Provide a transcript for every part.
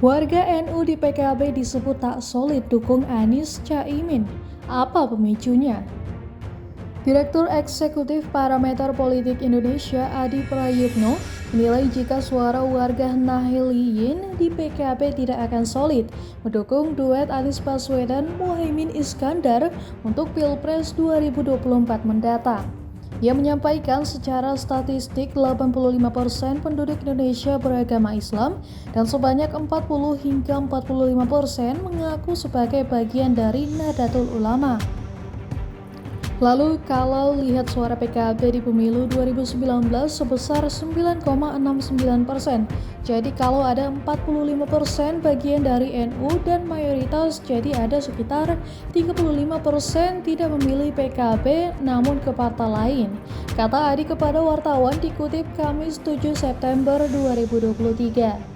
Warga NU di PKB disebut tak solid dukung Anies Caimin. Apa pemicunya? Direktur Eksekutif Parameter Politik Indonesia Adi Prayitno menilai jika suara warga Nahdliyin di PKB tidak akan solid mendukung duet Anies Baswedan-Muhaimin Iskandar untuk Pilpres 2024 mendatang. Ia menyampaikan secara statistik 85% penduduk Indonesia beragama Islam dan sebanyak 40 hingga 45% mengaku sebagai bagian dari Nahdlatul Ulama. Lalu kalau lihat suara PKB di pemilu 2019 sebesar 9,69%. Jadi kalau ada 45% bagian dari NU dan mayoritas, jadi ada sekitar 35% tidak memilih PKB namun ke partai lain. Kata Adi kepada wartawan dikutip Kamis 7 September 2023.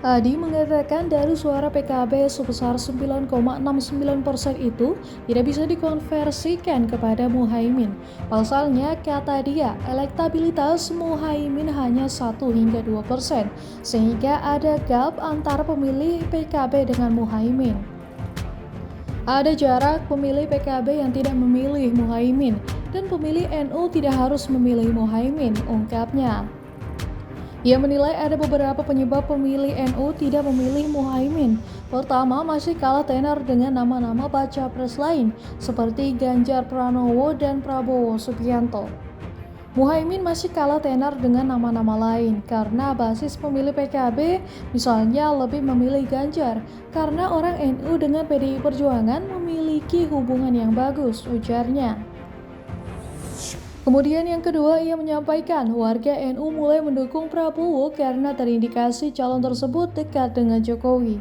Adi mengatakan dari suara PKB sebesar 9,69% itu tidak bisa dikonversikan kepada Muhaimin. Pasalnya, kata dia, elektabilitas Muhaimin hanya 1 hingga 2%, sehingga ada gap antara pemilih PKB dengan Muhaimin. Ada jarak pemilih PKB yang tidak memilih Muhaimin, dan pemilih NU tidak harus memilih Muhaimin, ungkapnya. Ia menilai ada beberapa penyebab pemilih NU tidak memilih Muhaimin. Pertama, masih kalah tenar dengan nama-nama baca pres lain, seperti Ganjar Pranowo dan Prabowo Subianto. Muhaimin masih kalah tenar dengan nama-nama lain, karena basis pemilih PKB misalnya lebih memilih Ganjar, karena orang NU dengan PDI Perjuangan memiliki hubungan yang bagus, ujarnya. Kemudian yang kedua, ia menyampaikan warga NU mulai mendukung Prabowo karena terindikasi calon tersebut dekat dengan Jokowi.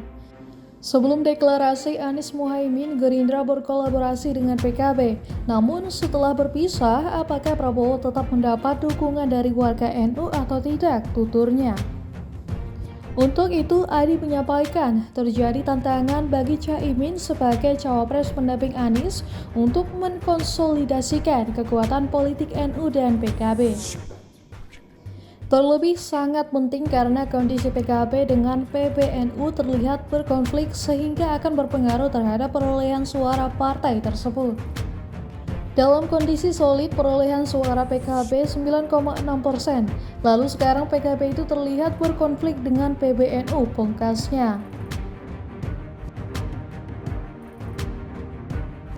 Sebelum deklarasi Anies Muhaimin, Gerindra berkolaborasi dengan PKB. Namun setelah berpisah, apakah Prabowo tetap mendapat dukungan dari warga NU atau tidak, tuturnya. Untuk itu, Adi menyampaikan terjadi tantangan bagi Caimin sebagai cawapres pendamping Anies untuk mengkonsolidasikan kekuatan politik NU dan PKB. Terlebih sangat penting karena kondisi PKB dengan PBNU terlihat berkonflik sehingga akan berpengaruh terhadap perolehan suara partai tersebut. Dalam kondisi solid perolehan suara PKB 9,6%, lalu sekarang PKB itu terlihat berkonflik dengan PBNU, pungkasnya.